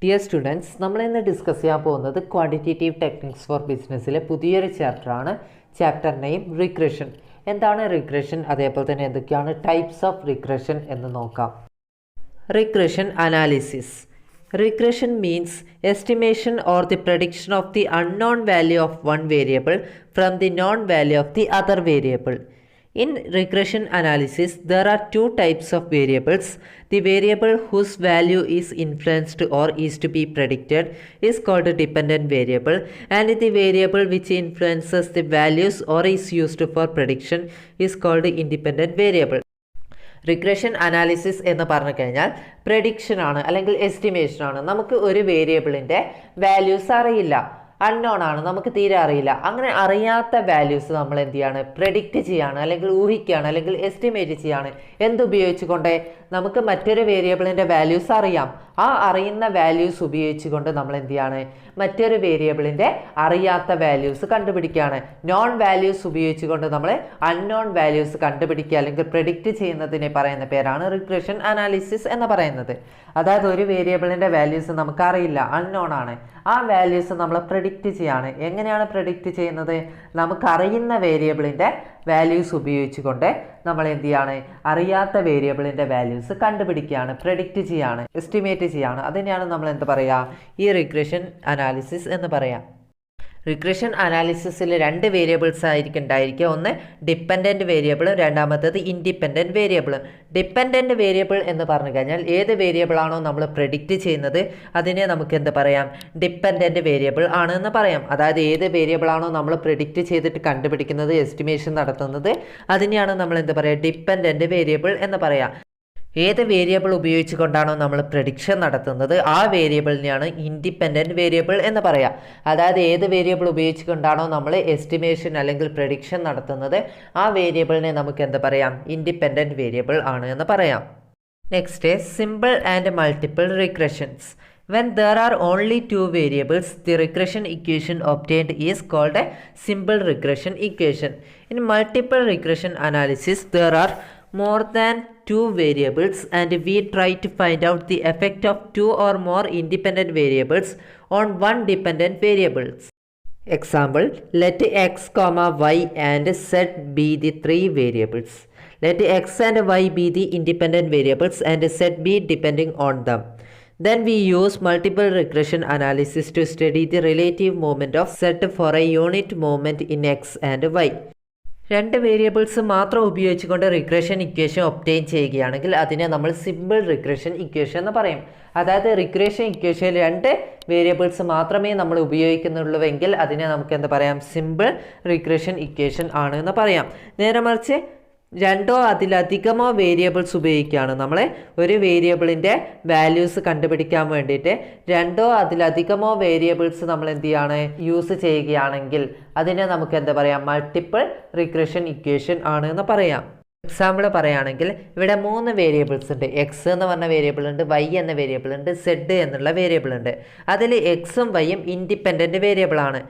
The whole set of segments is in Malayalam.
ഡിയർ സ്റ്റുഡൻസ്, നമ്മൾ ഇന്ന് ഡിസ്കസ് ചെയ്യാൻ പോകുന്നത് ക്വാണ്ടിറ്റേറ്റീവ് ടെക്നിക്സ് ഫോർ ബിസിനസ്സിലെ പുതിയൊരു ചാപ്റ്ററാണ്. Chapter name regression. എന്താണ് റിഗ്രഷൻ, അതേപോലെ തന്നെ എന്തൊക്കെയാണ് ടൈപ്സ് ഓഫ് റിഗ്രഷൻ എന്ന് നോക്കാം. Regression analysis. Regression means estimation or the prediction of the unknown value of one variable from the known value of the other variable. In regression analysis, there are two types of variables. The variable whose value is influenced or is to be predicted is called a dependent variable, and the variable which influences the values or is used for prediction is called independent variable. Regression analysis എന്ന് പറഞ്ഞു കഴിഞ്ഞാൽ പ്രഡിക്ഷൻ ആണ് അല്ലെങ്കിൽ എസ്റ്റിമേഷൻ ആണ്. നമുക്ക് ഒരു വേരിയബിളിൻ്റെ വാല്യൂസ് അറിയില്ല, അൺനോൺ ആണ്, നമുക്ക് തീരെ അറിയില്ല. അങ്ങനെ അറിയാത്ത വാല്യൂസ് നമ്മൾ എന്ത് ചെയ്യാണ്, പ്രെഡിക്റ്റ് ചെയ്യാണ് അല്ലെങ്കിൽ ഊഹിക്കുകയാണ് അല്ലെങ്കിൽ എസ്റ്റിമേറ്റ് ചെയ്യാണ്. എന്തുപയോഗിച്ചുകൊണ്ട്? നമുക്ക് മറ്റൊരു വേരിയബിളിൻ്റെ വാല്യൂസ് അറിയാം. ആ അറിയുന്ന വാല്യൂസ് ഉപയോഗിച്ചുകൊണ്ട് നമ്മൾ എന്ത് ചെയ്യാണ്, മറ്റൊരു വേരിയബിളിൻ്റെ അറിയാത്ത വാല്യൂസ് കണ്ടുപിടിക്കുകയാണ്. നോൺ വാല്യൂസ് ഉപയോഗിച്ചുകൊണ്ട് നമ്മൾ അൺനോൺ വാല്യൂസ് കണ്ടുപിടിക്കുക അല്ലെങ്കിൽ പ്രെഡിക്റ്റ് ചെയ്യുന്നതിനെ പറയുന്ന പേരാണ് റിഗ്രഷൻ അനാലിസിസ് എന്ന് പറയുന്നത്. അതായത് ഒരു വേരിയബിളിൻ്റെ വാല്യൂസ് നമുക്കറിയില്ല, അൺനോൺ ആണ്. ആ വാല്യൂസ് നമ്മൾ പ്രെഡിക്റ്റ് ചെയ്യാണ്. എങ്ങനെയാണ് പ്രെഡിക്റ്റ് ചെയ്യുന്നത്? നമുക്കറിയുന്ന വേരിയബിളിൻ്റെ വാല്യൂസ് ഉപയോഗിച്ചുകൊണ്ട് നമ്മൾ എന്ത് ചെയ്യാണ്, അറിയാത്ത വേരിയബിളിൻ്റെ വാല്യൂസ് കണ്ടുപിടിക്കുകയാണ്, പ്രെഡിക്റ്റ് ചെയ്യാണ്, എസ്റ്റിമേറ്റ് ചെയ്യാണ്. അതിനെയാണ് നമ്മൾ എന്ത് പറയുക, ഈ റിഗ്രഷൻ അനാലിസിസ് എന്ന് പറയാം. റിഗ്രഷൻ അനാലിസിസിൽ രണ്ട് വേരിയബിൾസ് ആയിരിക്കും ഉണ്ടായിരിക്കുക. ഒന്ന് ഡിപ്പെൻഡൻറ്റ് വേരിയബിളും രണ്ടാമത്തേത് ഇൻഡിപെൻഡൻറ്റ് വേരിയബിളും. ഡിപ്പെൻഡൻറ്റ് വേരിയബിൾ എന്ന് പറഞ്ഞു കഴിഞ്ഞാൽ ഏത് വേരിയബിളാണോ നമ്മൾ പ്രെഡിക്റ്റ് ചെയ്യുന്നത് അതിനെ നമുക്ക് എന്ത് പറയാം, ഡിപ്പെൻഡൻറ്റ് വേരിയബിൾ ആണ് എന്ന് പറയാം. അതായത് ഏത് വേരിയബിളാണോ നമ്മൾ പ്രെഡിക്റ്റ് ചെയ്തിട്ട് കണ്ടുപിടിക്കുന്നത്, എസ്റ്റിമേഷൻ നടത്തുന്നത്, അതിനെയാണ് നമ്മൾ എന്ത് പറയുക, ഡിപ്പെൻഡൻറ്റ് വേരിയബിൾ എന്ന് പറയാം. ഏത് വേരിയബിൾ ഉപയോഗിച്ചുകൊണ്ടാണോ നമ്മൾ പ്രഡിക്ഷൻ നടത്തുന്നത് ആ വേരിയബിളിനെയാണ് ഇൻഡിപെൻഡൻറ്റ് വേരിയബിൾ എന്ന് പറയാം. അതായത് ഏത് വേരിയബിൾ ഉപയോഗിച്ചുകൊണ്ടാണോ നമ്മൾ എസ്റ്റിമേഷൻ അല്ലെങ്കിൽ പ്രഡിക്ഷൻ നടത്തുന്നത് ആ വേരിയബിളിനെ നമുക്ക് എന്ത് പറയാം, ഇൻഡിപെൻഡൻറ്റ് വേരിയബിൾ ആണ് എന്ന് പറയാം. Next, simple and multiple regressions. When there are only two variables, the regression equation obtained is called a simple regression equation. In multiple regression analysis, there are more than two variables and we try to find out the effect of two or more independent variables on one dependent variable. Example, let x, y and z be the three variables. Let x and y be the independent variables and z be depending on them. Then we use multiple regression analysis to study the relative movement of z for a unit movement in x and y. രണ്ട് വേരിയബിൾസ് മാത്രം ഉപയോഗിച്ചുകൊണ്ട് റിഗ്രഷൻ ഇക്വേഷൻ ഒബ്റ്റെയിൻ ചെയ്യുകയാണെങ്കിൽ അതിനെ നമ്മൾ സിമ്പിൾ റിഗ്രഷൻ ഇക്വേഷൻ എന്ന് പറയും. അതായത് റിഗ്രഷൻ ഇക്വേഷനിൽ രണ്ട് വേരിയബിൾസ് മാത്രമേ നമ്മൾ ഉപയോഗിക്കുന്നുള്ളൂവെങ്കിൽ അതിനെ നമുക്ക് എന്താ പറയാം, സിമ്പിൾ റിഗ്രഷൻ ഇക്വേഷൻ ആണ് എന്ന് പറയാം. നേരെ മറിച്ച് രണ്ടോ അതിലധികമോ വേരിയബിൾസ് ഉപയോഗിക്കുകയാണ്. നമ്മൾ ഒരു വേരിയബിളിൻ്റെ വാല്യൂസ് കണ്ടുപിടിക്കാൻ വേണ്ടിയിട്ട് രണ്ടോ അതിലധികമോ വേരിയബിൾസ് നമ്മൾ എന്ത് ചെയ്യാണ്, യൂസ് ചെയ്യുകയാണെങ്കിൽ അതിനെ നമുക്ക് എന്താ പറയാം, മൾട്ടിപ്പിൾ റിഗ്രഷൻ ഇക്വേഷൻ ആണ് എന്ന് പറയാം. എക്സാമ്പിൾ പറയുകയാണെങ്കിൽ ഇവിടെ 3 വേരിയബിൾസ് ഉണ്ട്. എക്സ് എന്ന് പറഞ്ഞ വേരിയബിൾ ഉണ്ട്, വൈ എന്ന വേരിയബിൾ ഉണ്ട്, സെഡ് എന്നുള്ള വേരിയബിൾ ഉണ്ട്. അതിൽ എക്സും വൈയും ഇൻഡിപെൻഡൻറ്റ് വേരിയബിൾ ആണ്.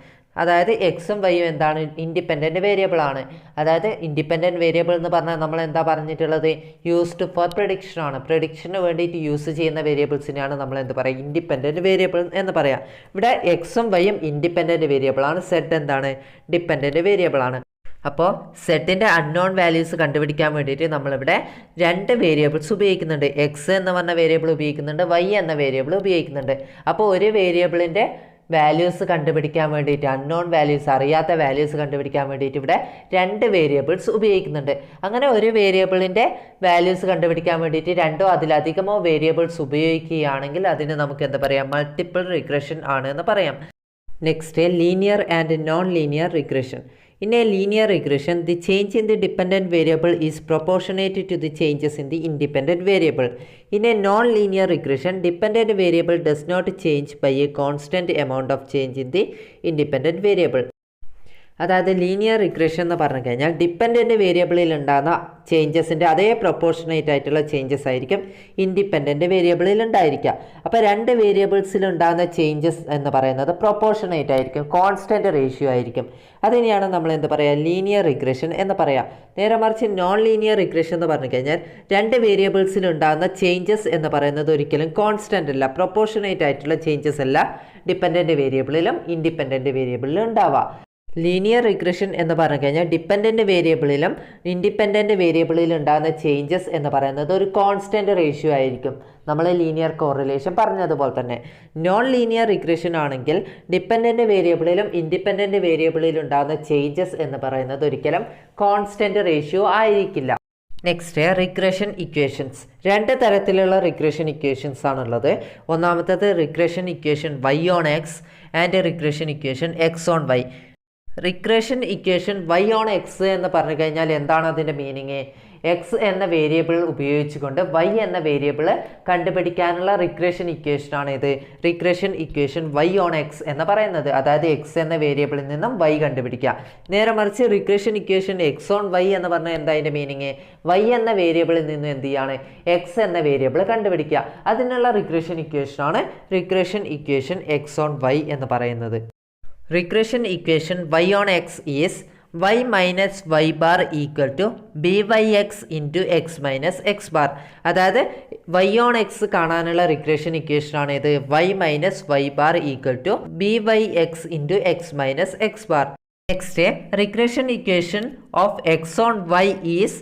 അതായത് എക്സും വൈയും എന്താണ്, ഇൻഡിപെൻഡൻറ്റ് വേരിയബിൾ ആണ്. അതായത് ഇൻഡിപെൻഡൻറ്റ് വേരിയബിൾ എന്ന് പറഞ്ഞാൽ നമ്മൾ എന്താ പറഞ്ഞിട്ടുള്ളത്, യൂസ്ഡ് ഫോർ പ്രഡിക്ഷൻ ആണ്. പ്രഡിക്ഷന് വേണ്ടിയിട്ട് യൂസ് ചെയ്യുന്ന വേരിയബിൾസിനെയാണ് നമ്മൾ എന്ത് പറയുക, ഇൻഡിപെൻഡൻറ്റ് വേരിയബിൾ എന്ന് പറയാം. ഇവിടെ എക്സും വൈയും ഇൻഡിപെൻഡൻറ്റ് വേരിയബിൾ ആണ്, സെഡ് എന്താണ്, ഡിപ്പെൻഡൻറ്റ് വേരിയബിൾ ആണ്. അപ്പോൾ സെറ്റിൻ്റെ അൺനോൺ വാല്യൂസ് കണ്ടുപിടിക്കാൻ വേണ്ടിയിട്ട് നമ്മളിവിടെ രണ്ട് വേരിയബിൾസ് ഉപയോഗിക്കുന്നുണ്ട്. എക്സ് എന്ന് പറഞ്ഞ വേരിയബിൾ ഉപയോഗിക്കുന്നുണ്ട്, വൈ എന്ന വേരിയബിൾ ഉപയോഗിക്കുന്നുണ്ട്. അപ്പോൾ ഒരു വേരിയബിളിൻ്റെ വാല്യൂസ് കണ്ടുപിടിക്കാൻ വേണ്ടിയിട്ട്, അൺനോൺ വാല്യൂസ്, അറിയാത്ത വാല്യൂസ് കണ്ടുപിടിക്കാൻ വേണ്ടിയിട്ട് ഇവിടെ രണ്ട് വേരിയബിൾസ് ഉപയോഗിക്കുന്നുണ്ട്. അങ്ങനെ ഒരു വേരിയബിളിൻ്റെ വാല്യൂസ് കണ്ടുപിടിക്കാൻ വേണ്ടിയിട്ട് രണ്ടോ അതിലധികമോ വേരിയബിൾസ് ഉപയോഗിക്കുകയാണെങ്കിൽ അതിന് നമുക്ക് എന്താ പറയാം, മൾട്ടിപ്പിൾ റിഗ്രഷൻ ആണ് എന്ന് പറയാം. Next, linear and non linear regression. In a linear regression, the change in the dependent variable is proportionate to the changes in the independent variable. In a non-linear regression, dependent variable does not change by a constant amount of change in the independent variable. അതായത് ലീനിയർ റിഗ്രഷൻ എന്ന് പറഞ്ഞു കഴിഞ്ഞാൽ ഡിപ്പെൻഡൻറ്റ് വേരിയബിളിൽ ഉണ്ടാകുന്ന ചേഞ്ചസിൻ്റെ അതേ പ്രൊപ്പോർഷനേറ്റ് ആയിട്ടുള്ള ചേഞ്ചസ് ആയിരിക്കും ഇൻഡിപെൻഡൻറ്റ് വേരിയബിളിൽ ഉണ്ടായിരിക്കുക. അപ്പോൾ രണ്ട് വേരിയബിൾസിൽ ഉണ്ടാകുന്ന ചേഞ്ചസ് എന്ന് പറയുന്നത് പ്രൊപ്പോർഷനേറ്റ് ആയിരിക്കും, കോൺസ്റ്റൻറ്റ് റേഷ്യോ ആയിരിക്കും. അതിനെയാണ് നമ്മൾ എന്ത് പറയുക, ലീനിയർ റിഗ്രഷൻ എന്ന് പറയാം. നേരെ മറിച്ച് നോൺ ലീനിയർ റിഗ്രഷൻ എന്ന് പറഞ്ഞു കഴിഞ്ഞാൽ രണ്ട് വേരിയബിൾസിൽ ഉണ്ടാകുന്ന ചേഞ്ചസ് എന്ന് പറയുന്നത് ഒരിക്കലും കോൺസ്റ്റൻ്റ് അല്ല, പ്രൊപ്പോർഷനേറ്റ് ആയിട്ടുള്ള ചേഞ്ചസ് അല്ല ഡിപ്പെൻഡൻറ്റ് വേരിയബിളിലും ഇൻഡിപെൻഡൻറ്റ് വേരിയബിളിലും ഉണ്ടാവുക. ലീനിയർ റിഗ്രഷൻ എന്ന് പറഞ്ഞു കഴിഞ്ഞാൽ ഡിപ്പെൻഡൻറ്റ് വേരിയബിളിലും ഇൻഡിപെൻഡൻറ്റ് വേരിയബിളിലും ഉണ്ടാകുന്ന ചേഞ്ചസ് എന്ന് പറയുന്നത് ഒരു കോൺസ്റ്റൻറ്റ് റേഷ്യോ ആയിരിക്കും. നമ്മൾ ലീനിയർ കോറിലേഷൻ പറഞ്ഞതുപോലെ തന്നെ നോൺ ലീനിയർ റിഗ്രഷൻ ആണെങ്കിൽ ഡിപ്പെൻഡൻറ്റ് വേരിയബിളിലും ഇൻഡിപെൻഡൻറ്റ് വേരിയബിളിലും ഉണ്ടാകുന്ന ചേഞ്ചസ് എന്ന് പറയുന്നത് ഒരിക്കലും കോൺസ്റ്റൻറ്റ് റേഷ്യോ ആയിരിക്കില്ല. Next regression equations. രണ്ട് തരത്തിലുള്ള റിഗ്രഷൻ ഇക്വേഷൻസ് ആണുള്ളത്. ഒന്നാമത്തേത് regression equation y on X and regression equation X on Y. Regression equation y on X എന്ന് പറഞ്ഞു കഴിഞ്ഞാൽ എന്താണ് അതിൻ്റെ മീനിങ്? എക്സ് എന്ന വേരിയബിൾ ഉപയോഗിച്ചുകൊണ്ട് y എന്ന വേരിയബിൾ കണ്ടുപിടിക്കാനുള്ള റിഗ്രഷൻ ഇക്വേഷനാണ് ഇത് regression equation y on X എന്ന് പറയുന്നത്. അതായത് എക്സ് എന്ന വേരിയബിളിൽ നിന്നും y കണ്ടുപിടിക്കുക. നേരെ മറിച്ച് regression equation X on Y എന്ന് പറഞ്ഞാൽ എന്താ അതിൻ്റെ മീനിങ്? y എന്ന വേരിയബിളിൽ നിന്നും എന്ത് ചെയ്യാണ്, എക്സ് എന്ന വേരിയബിൾ കണ്ടുപിടിക്കുക. അതിനുള്ള റിഗ്രഷൻ ഇക്വേഷനാണ് regression equation X on Y എന്ന് പറയുന്നത്. Regression equation y on x is y minus y bar equal to byx into x minus x bar. അതായത് y on x കാണാനുള്ള റിഗ്രഷൻ ഇക്വേഷൻ ആണ് ഇത് y minus y bar equal to byx into x minus x bar. Next, regression equation of x on y is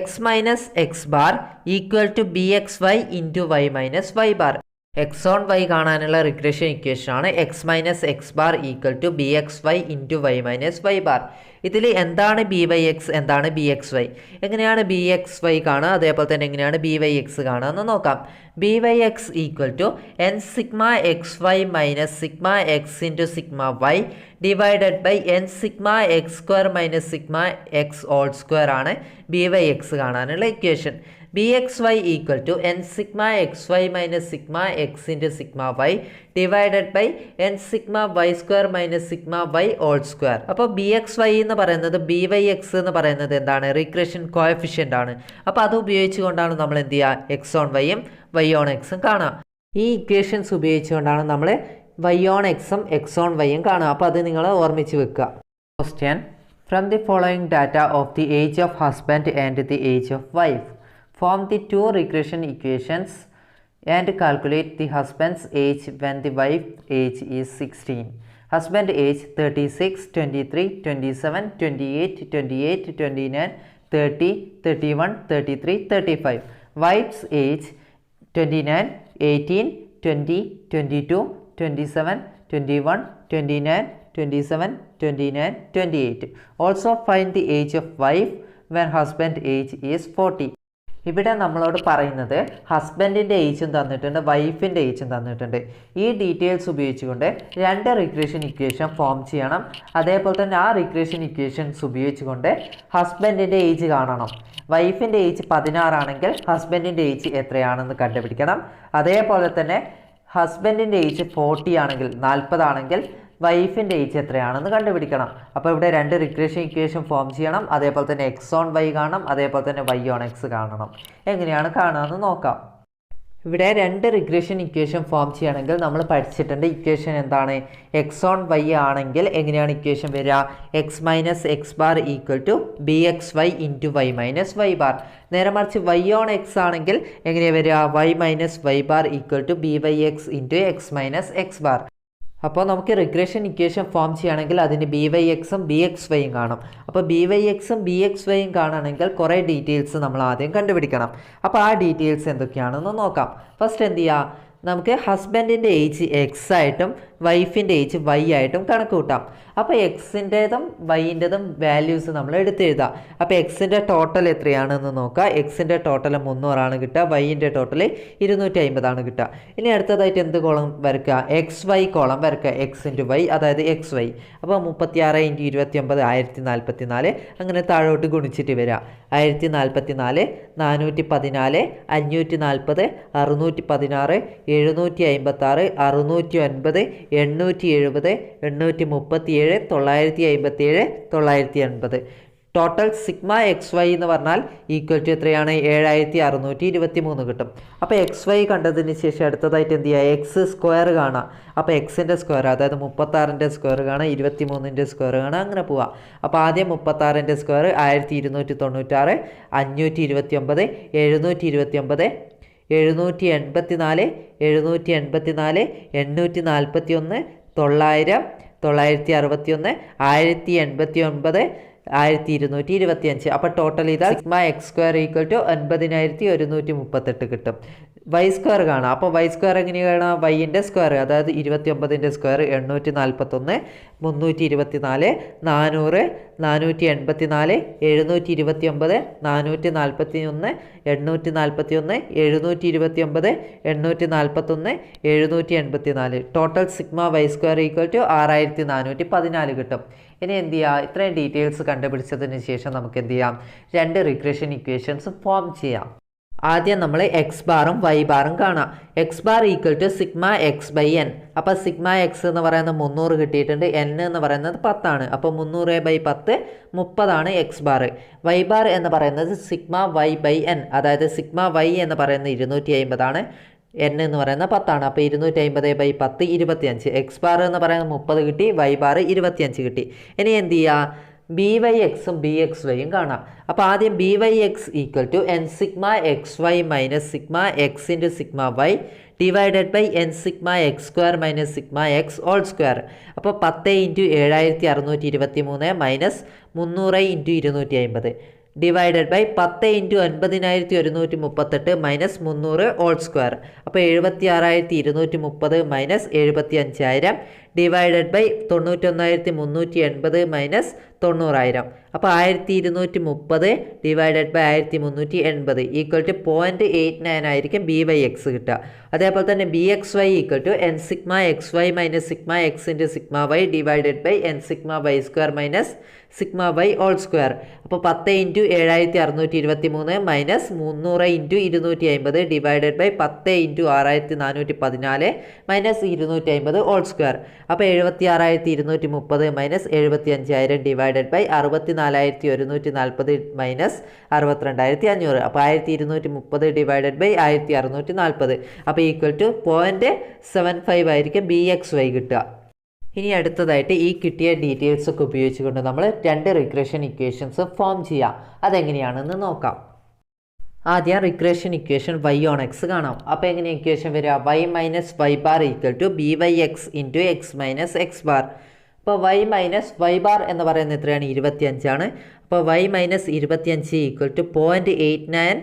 x minus x bar equal to bxy into y minus y bar. X on Y കാണാനുള്ള റിഗ്രഷൻ ഇക്വേഷൻ ആണ് X minus X bar equal to B X Y into Y minus Y bar. ഇതിൽ എന്താണ് ബി വൈ എക്സ്, എന്താണ് ബി എക്സ് വൈ, എങ്ങനെയാണ് ബി എക്സ് വൈ കാണുക, അതേപോലെ തന്നെ എങ്ങനെയാണ് ബി വൈ എക്സ് കാണുക എന്ന് നോക്കാം. B Y X equal to N sigma X Y minus sigma X into sigma Y divided by N sigma X square minus sigma X whole square ആണ് ബി വൈ എക്സ് കാണാനുള്ള equation. B X Y equal to N sigma X Y minus sigma X into sigma Y divided by N sigma Y square minus sigma Y whole square. അപ്പോൾ ബി എക്സ് വൈ എന്ന് പറയുന്നത് ബി വൈ എക്സ് എന്ന് പറയുന്നത് എന്താണ്, റിഗ്രഷൻ കോഎഫിഷ്യൻ്റ് ആണ്. അപ്പോൾ അത് ഉപയോഗിച്ചുകൊണ്ടാണ് നമ്മൾ എന്ത് ചെയ്യുക, എക്സ് ഓൺ വൈയും വൈ ഓൺ എക്സും കാണാം. ഈ ഇക്വേഷൻസ് ഉപയോഗിച്ചുകൊണ്ടാണ് നമ്മൾ വൈ ഓൺ എക്സും എക്സ് ഓൺ വൈയും കാണുക. അപ്പോൾ അത് നിങ്ങൾ ഓർമ്മിച്ച് വെക്കുക. Question, from the following data of the age of husband and the age of wife, form the two regression equations and calculate the husband's age when the wife age is 16. Husband age 36, 23, 27, 28, 28, 29, 30, 31, 33, 35. Wife's age 29, 18, 20, 22, 27, 21, 29, 27, 29, 28. Also find the age of wife when husband age is 40. ഇവിടെ നമ്മളോട് പറയുന്നത് ഹസ്ബൻഡിൻ്റെ ഏജും തന്നിട്ടുണ്ട്, വൈഫിൻ്റെ ഏജും തന്നിട്ടുണ്ട്. ഈ ഡീറ്റെയിൽസ് ഉപയോഗിച്ചുകൊണ്ട് രണ്ട് റിഗ്രഷൻ ഇക്വേഷൻ ഫോം ചെയ്യണം. അതേപോലെ തന്നെ ആ റിഗ്രഷൻ ഇക്വേഷൻസ് ഉപയോഗിച്ചുകൊണ്ട് ഹസ്ബൻഡിൻ്റെ ഏജ് കാണണം. വൈഫിൻ്റെ ഏജ് 16 ആണെങ്കിൽ ഹസ്ബൻഡിൻ്റെ ഏജ് എത്രയാണെന്ന് കണ്ടുപിടിക്കണം. അതേപോലെ തന്നെ ഹസ്ബൻഡിൻ്റെ ഏജ് 40 ആണെങ്കിൽ 40 ആണെങ്കിൽ വൈഫിൻ്റെ ഏജ് എത്രയാണെന്ന് കണ്ടുപിടിക്കണം. അപ്പോൾ ഇവിടെ രണ്ട് റിഗ്രഷൻ ഇക്വേഷൻ ഫോം ചെയ്യണം. അതേപോലെ തന്നെ എക്സ് ഓൺ വൈ കാണണം, അതേപോലെ തന്നെ വൈ ഓൺ എക്സ് കാണണം. എങ്ങനെയാണ് കാണുകയെന്ന് നോക്കാം. ഇവിടെ രണ്ട് റിഗ്രഷൻ ഇക്വേഷൻ ഫോം ചെയ്യണമെങ്കിൽ നമ്മൾ പഠിച്ചിട്ടുണ്ട് ഇക്വേഷൻ എന്താണ്, എക്സ് ഓൺ വൈ ആണെങ്കിൽ എങ്ങനെയാണ് ഇക്വേഷൻ വരിക, X minus X bar equal to B X Y into Y minus Y bar. നേരെ മറിച്ച് വൈ ഓൺ എക്സ് ആണെങ്കിൽ എങ്ങനെയാണ് വരിക, Y minus Y bar equal to B Y X into X minus X bar. അപ്പോൾ നമുക്ക് റിഗ്രഷൻ ഇക്വേഷൻ ഫോം ചെയ്യുകയാണെങ്കിൽ അതിന് ബി വൈ എക്സും ബി എക്സ് വൈയും കാണും. അപ്പോൾ ബി വൈ എക്സും ബി എക്സ് വൈയും കാണുകയാണെങ്കിൽ കുറേ ഡീറ്റെയിൽസ് നമ്മൾ ആദ്യം കണ്ടുപിടിക്കണം. അപ്പോൾ ആ ഡീറ്റെയിൽസ് എന്തൊക്കെയാണെന്ന് നോക്കാം. ഫസ്റ്റ് എന്ത് ചെയ്യുക, നമുക്ക് ഹസ്ബൻഡിൻ്റെ ഏജ് എക്സ് ആയിട്ടും വൈഫിൻ്റെ ഏജ് വൈ ആയിട്ടും കണക്ക് കൂട്ടാം. അപ്പോൾ എക്സിൻ്റേതും വൈൻ്റെതും വാല്യൂസ് നമ്മൾ എടുത്തെഴുതാം. അപ്പോൾ എക്സിൻ്റെ ടോട്ടൽ എത്രയാണെന്ന് നോക്കുക. എക്സിൻ്റെ ടോട്ടൽ 300 കിട്ടുക, വൈൻ്റെ ടോട്ടൽ 250 കിട്ടുക. ഇനി അടുത്തതായിട്ട് എന്ത് കോളം വരയ്ക്കുക, എക്സ് വൈ കോളം വരയ്ക്കുക. എക്സ് ഇൻറ്റു വൈ, അതായത് എക്സ് വൈ. അപ്പോൾ 36 × 29 1044. അങ്ങനെ താഴോട്ട് ഗുണിച്ചിട്ട് വരിക. 1044, 414, 540, 616, 756, 609, 870, 837, 957, 980. ടോട്ടൽ സിഗ്മ എക്സ് വൈ എന്ന് പറഞ്ഞാൽ ഈക്വൽ ടു എത്രയാണ്? 7623 കിട്ടും. അപ്പോൾ എക്സ് വൈ കണ്ടതിന് ശേഷം അടുത്തതായിട്ട് എന്ത് ചെയ്യുക? എക്സ് സ്ക്വയർ കാണാം. അപ്പോൾ എക്സിൻ്റെ സ്ക്വയർ, അതായത് 36ൻ്റെ സ്ക്വയർ കാണാം, 23ൻ്റെ സ്ക്വയർ കാണാം, അങ്ങനെ പോവാം. അപ്പോൾ ആദ്യം 36ൻ്റെ സ്ക്വയർ 1296, 529, 729, 784, 784, 841, 900, 961, 1089, 1225. അപ്പോൾ ടോട്ടൽ ഇതാ sigma X square equal to 9138 കിട്ടും. വൈ സ്ക്വയർ കാണാം. അപ്പോൾ വൈ സ്ക്വയർ എങ്ങനെ കാണാം? വൈൻ്റെ സ്ക്വയർ, അതായത് 29ൻ്റെ square 841, 324, 400, 484, 729, 441, 841, 729, 841, 784. Total sigma Y square equal to 6414 കിട്ടും. ഇനി എന്ത് ചെയ്യുക? ഇത്രയും ഡീറ്റെയിൽസ് കണ്ടുപിടിച്ചതിന് ശേഷം നമുക്ക് എന്ത് ചെയ്യാം? 2 റിഗ്രഷൻ ഇക്വേഷൻസ് ഫോം ചെയ്യാം. ആദ്യം നമ്മൾ എക്സ് ബാറും വൈ ബാറും കാണാം. X bar equal to sigma X by N. അപ്പോൾ സിഗ്മ എക്സ് എന്ന് പറയുന്നത് 300 കിട്ടിയിട്ടുണ്ട്, എൻ എന്ന് പറയുന്നത് 10 ആണ്. അപ്പോൾ 300/10 30 എക്സ് ബാർ. വൈ ബാർ എന്ന് പറയുന്നത് സിഗ്മ വൈ ബൈ എൻ, അതായത് സിഗ്മ വൈ എന്ന് പറയുന്നത് 250 ആണ്, എൻ എന്ന് പറയുന്നത് 10 ആണ്. അപ്പോൾ 250/10 25. എക്സ് ബാർ എന്ന് പറയുന്നത് 30 കിട്ടി, വൈ ബാർ 25 കിട്ടി. ഇനി എന്ത് ചെയ്യുക? ബി വൈ എക്സും ബി എക്സ് വൈയും കാണാം. അപ്പോൾ ആദ്യം B Y X equal to N sigma X Y minus sigma X into sigma Y divided by N sigma X square minus sigma X whole square. അപ്പോൾ 10 × 7623 minus 300 × 250 divided by 10 × 90138 minus 300 whole square. അപ്പോൾ 76230 മൈനസ് 75000 ഡിവൈഡഡ് ബൈ 91380 മൈനസ് 90000. അപ്പോൾ 1230 ഡിവൈഡഡ് ബൈ 1380 ഈക്വൽ ടു 0.89 ആയിരിക്കും ബി വൈ എക്സ് കിട്ടുക. അതേപോലെ തന്നെ B X Y equal to N sigma X Y minus sigma X into sigma Y divided by N sigma Y square minus sigma Y whole square. അപ്പോൾ 10 × 7623 minus 300 × 250 divided by 10 × 6414 minus 250 whole square. അപ്പോൾ 76230 മൈനസ് 75000 ഡിവൈഡഡ് ബൈ 64140 മൈനസ് 62500. അപ്പോൾ 1230 ഡിവൈഡഡ് ബൈ 1640. അപ്പോൾ ഈക്വൽ ടു 0.75 ആയിരിക്കും ബി എക്സ് വൈ കിട്ടുക. ഇനി അടുത്തതായിട്ട് ഈ കിട്ടിയ ഡീറ്റെയിൽസ് ഒക്കെ ഉപയോഗിച്ചുകൊണ്ട് നമ്മൾ 2 റിഗ്രഷൻ ഇക്വേഷൻസ് ഫോം ചെയ്യാം. അതെങ്ങനെയാണെന്ന് നോക്കാം. ആദ്യം regression equation Y on X കാണാം. അപ്പോൾ എങ്ങനെ ഇക്വേഷൻ വരിക? Y minus Y bar equal to B Y X into X minus X bar. അപ്പോൾ വൈ മൈനസ് വൈ ബാർ എന്ന് പറയുന്നത് എത്രയാണ്? 25 ആണ്. അപ്പോൾ Y minus 25 equal to 0.89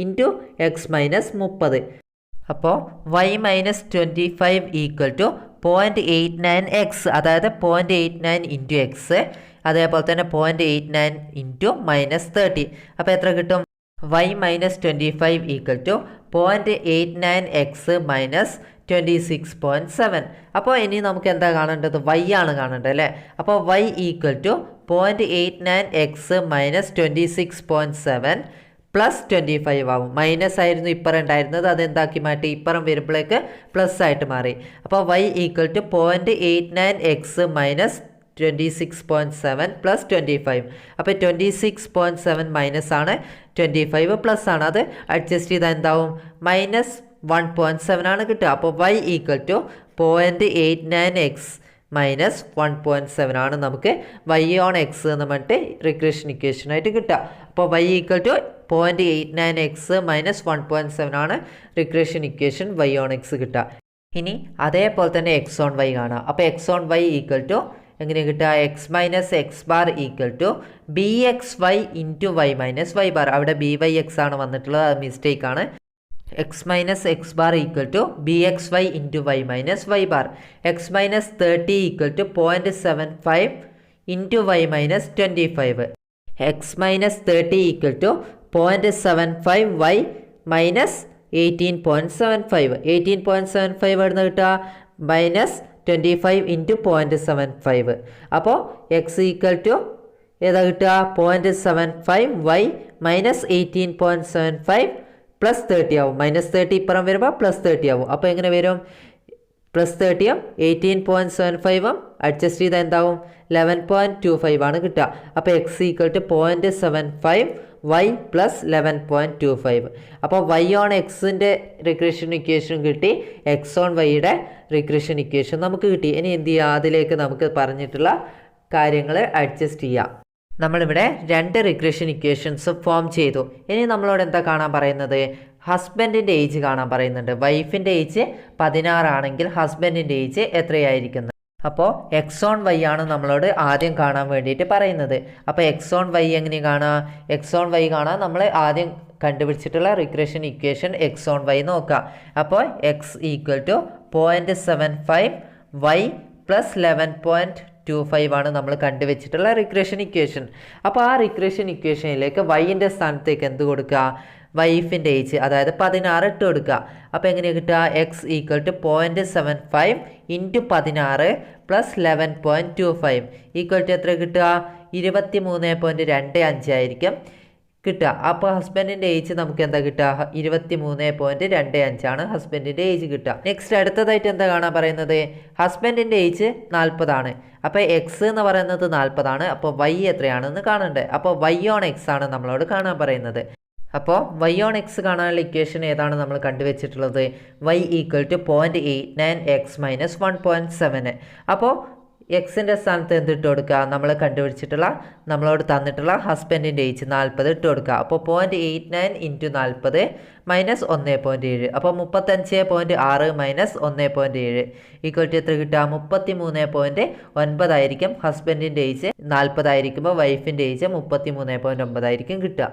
into X minus 30. അപ്പോൾ Y minus 25 equal to 0.89 X, അതായത് 0.89 ഇൻറ്റു എക്സ്, അതേപോലെ തന്നെ 0.89 ഇൻറ്റു മൈനസ് 30. അപ്പോൾ എത്ര കിട്ടും? Y minus 25 equal to 0.89 X minus 26.7. അപ്പോൾ ഇനി നമുക്ക് എന്താ കാണേണ്ടത്? വൈ ആണ് കാണേണ്ടത് അല്ലേ? അപ്പോൾ Y equal to 0.89 X minus 26.7 plus 25 ആവും. മൈനസ് ആയിരുന്നു ഇപ്പുറം ഉണ്ടായിരുന്നത്, അതെന്താക്കി മാറ്റി? ഇപ്പുറം വരുമ്പോഴേക്ക് പ്ലസ് ആയിട്ട് മാറി. അപ്പോൾ Y equal to 0.89 X minus 26.7 plus 25. അപ്പോൾ 26.7 മൈനസ് ആണ്, 25 പ്ലസ് ആണ്. അത് അഡ്ജസ്റ്റ് ചെയ്താൽ എന്താവും? മൈനസ് 1.7 ആണ് കിട്ടുക. അപ്പോൾ Y equal to 0.89 X minus 1.7 ആണ് നമുക്ക് വൈ ഓൺ എക്സ് എന്ന് പറഞ്ഞിട്ട് റിഗ്രഷൻ ഇക്വേഷനായിട്ട് കിട്ടുക. അപ്പോൾ Y equal to 0.89 X minus 1.7 ആണ് regression equation Y on x കിട്ടുക. ഇനി അതേപോലെ തന്നെ എക്സ് ഓൺ വൈ കാണാം. അപ്പോൾ x on y equal to എങ്ങനെ കിട്ടുക? X minus X bar equal to B X Y into Y minus Y bar. അവിടെ ബി വൈ എക്സ് ആണ് വന്നിട്ടുള്ളത്, അത് മിസ്റ്റേക്ക് ആണ്. X minus X bar equal to B X Y into Y minus Y bar. X minus 30 equal to 0.75 into Y minus 25. X minus 30 equal to 0.75 y minus 18.75. 18.75 എവിടുന്ന് കിട്ടുക? Minus 25 into 0.75. അപ്പോൾ എക്സ് ഈക്വൽ ടു ഏതാ കിട്ടുക? 0.75 വൈ മൈനസ് 18.75 പ്ലസ് 30 ആവും. മൈനസ് 30 ഇപ്പുറം വരുമ്പോൾ പ്ലസ് 30 ആവും. അപ്പോൾ എങ്ങനെ വരും? പ്ലസ് 30 18.75 അഡ്ജസ്റ്റ് ചെയ്താൽ എന്താവും 11.25 ആണ് കിട്ടുക. അപ്പോൾ X equal to 0.75 Y plus 11.25. അപ്പോൾ വൈ ഓൺ എക്സിൻ്റെ റിഗ്രഷൻ ഇക്വേഷൻ കിട്ടി, എക്സ് ഓൺ വൈയുടെ റിഗ്രഷൻ ഇക്വേഷൻ നമുക്ക് കിട്ടി. ഇനി എന്ത് ചെയ്യുക, അതിലേക്ക് നമുക്ക് പറഞ്ഞിട്ടുള്ള കാര്യങ്ങൾ അഡ്ജസ്റ്റ് ചെയ്യാം. നമ്മളിവിടെ 2 റിഗ്രഷൻ ഇക്വേഷൻസ് ഫോം ചെയ്തു. ഇനി നമ്മളോട് എന്താ കാണാൻ പറയുന്നത്, ഹസ്ബൻഡിൻ്റെ ഏജ് കാണാൻ പറയുന്നുണ്ട്. വൈഫിൻ്റെ ഏജ് 16 ആണെങ്കിൽ ഹസ്ബൻഡിൻ്റെ ഏജ് എത്രയായിരിക്കുന്നത്? അപ്പോൾ എക്സ് ഓൺ വൈ ആണ് നമ്മളോട് ആദ്യം കാണാൻ വേണ്ടിയിട്ട് പറയുന്നത്. അപ്പോൾ എക്സ് ഓൺ വൈ എങ്ങനെ കാണാം? എക്സ് ഓൺ വൈ കാണാൻ നമ്മൾ ആദ്യം കണ്ടുപിടിച്ചിട്ടുള്ള regression equation X on Y നോക്കാം. അപ്പോൾ X equal to 0.75 Y plus 11.25 ആണ് നമ്മൾ കണ്ടുവച്ചിട്ടുള്ള റിഗ്രഷൻ ഇക്വേഷൻ. അപ്പോൾ ആ റിഗ്രഷൻ ഇക്വേഷനിലേക്ക് വൈൻ്റെ സ്ഥാനത്തേക്ക് എന്ത് കൊടുക്കുക, വൈഫിൻ്റെ ഏജ് അതായത് 16 ഇട്ട് കൊടുക്കുക. അപ്പോൾ എങ്ങനെയാണ് കിട്ടുക, x equal to 0.75 into 16 plus 11.25 equal to എത്ര കിട്ടുക, 23.25 ആയിരിക്കും കിട്ടുക. അപ്പോൾ ഹസ്ബൻഡിൻ്റെ ഏജ് നമുക്ക് എന്താ കിട്ടുക, 23.25 ആണ് ഹസ്ബൻഡിൻ്റെ ഏജ് കിട്ടുക. നെക്സ്റ്റ് അടുത്തതായിട്ട് എന്താ കാണാൻ പറയുന്നത്, ഹസ്ബൻഡിൻ്റെ ഏജ് 40 ആണ്. അപ്പോൾ എക്സ് എന്ന് പറയുന്നത് 40 ആണ്. അപ്പോൾ വൈ എത്രയാണെന്ന് കാണണ്ടേ. അപ്പോൾ വൈ ഓൺ എക്സ് ആണ് നമ്മളോട് കാണാൻ പറയുന്നത്. അപ്പോൾ വൈ ഓൺ എക്സ് കാണാനുള്ള ഇക്വേഷൻ ഏതാണ് നമ്മൾ കണ്ടുവച്ചിട്ടുള്ളത്, Y equal to 0.89 X minus 1.7. അപ്പോൾ എക്സിൻ്റെ സ്ഥാനത്ത് എന്തിട്ട് കൊടുക്കുക, നമ്മൾ കണ്ടുപിടിച്ചിട്ടുള്ള നമ്മളോട് തന്നിട്ടുള്ള ഹസ്ബൻഡിൻ്റെ ഏജ് 40 ഇട്ട് കൊടുക്കുക. അപ്പോൾ 0.89 ഇൻറ്റു 40 മൈനസ് 1.7. അപ്പോൾ 35.6 മൈനസ് 1.7 ഈക്വൽ ടു എത്ര കിട്ടുക, 33.9 ആയിരിക്കും ഹസ്ബൻഡിൻ്റെ ഏജ്. 40 ആയിരിക്കുമ്പോൾ വൈഫിൻ്റെ ഏജ് 33.9 ആയിരിക്കും കിട്ടുക.